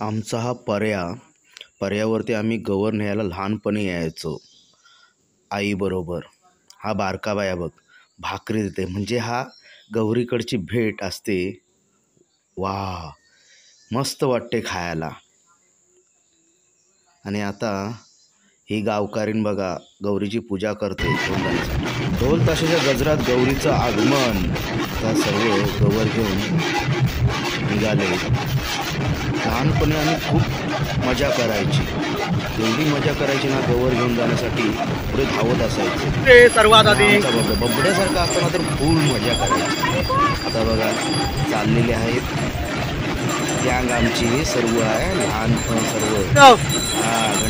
आमचा हा पर्यावरती आम्ही गवर न्यायला लहानपणी यायचो आईबरोबर. हा बारका बाया बघ भाकरी देते, म्हणजे हा गौरीकडची भेट असते. वा, मस्त वाटते खायला. आणि आता ही गावकारीण बघा गौरीची पूजा करते. ढोल ताशाच्या गजरात गौरीचं आगमन. आता सर्व गवर घेऊन निघाले. लहानपणी आम्ही खूप मजा करायची, एवढी मजा करायची ना, गवर घेऊन जाण्यासाठी पुढे धावत असायचे. सर्वात आधी बबड्यासारखं असताना तर फुल मजा करायची. आता बघा चाललेले आहेत गँग आमची, सर्व आहे लहानपण सर्व.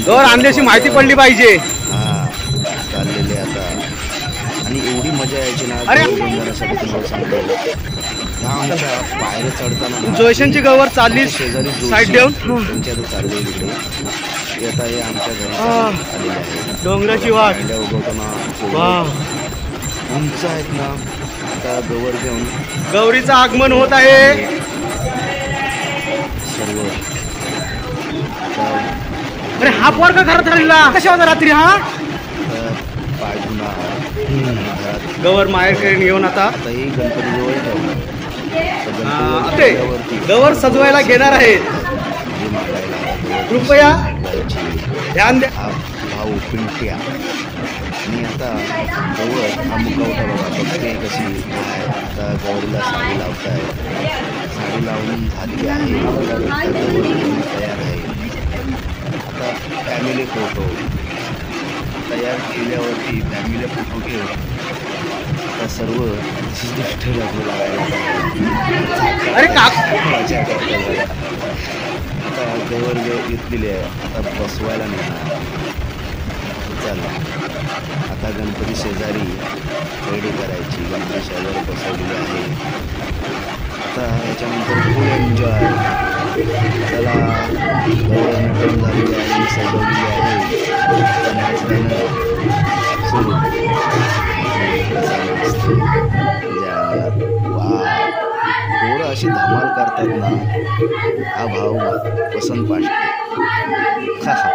गवर आणल्याची माहिती पडली पाहिजे. हा चाललेले आता. आणि एवढी मजा यायची ना गवर घेऊन जाण्यासाठी. तुम्हाला सांगतो ह्या आमच्या पायऱ्या चढताना जोयशांची गवर चालली शेजारी साईड देऊन त्यांच्या चालले तिकडे. आता हे आमच्या घरात आलेले आहे. डोंगराची वाट उगवताना उंच आहेत ना. आता गवर घेऊन गौरीचं आगमन होत आहे. सर्व अरे हा पोर का घरात राहिला कशा होता रात्री? हा पाय धुणार घरात. गवर माहेरकडे येऊन आता ही गणपती जवळ ठेवणार. गवर सजवायला घेणार आहेत. कृपया ध्यान द्या. हा भाऊ पिंट्या. आणि आता गवर हा मुखवटा बघा बघते कशी काय. आता गौरीला साडी लावताय. साडी लावून झाली आहे. गवर तयार आहे. आता फॅमिली फोटो तयार केल्यावरती फॅमिली फोटो घेऊन आता सर्व अरे का मजा करता. आता गवर घेतलेली आहे. आता बसवायला नेणार. चला आता गणपती शेजारी रेडी करायची. गणपती शेजारी बसवलेली आहे. आता याच्यानंतर फुल एन्जॉय. त्याला गवर नटून झालेली आहे, सजवलेली आहे. सुरू वा, पोरं अशी धमाल करतात ना. हा भाऊ पसंत पाडते. खा खा.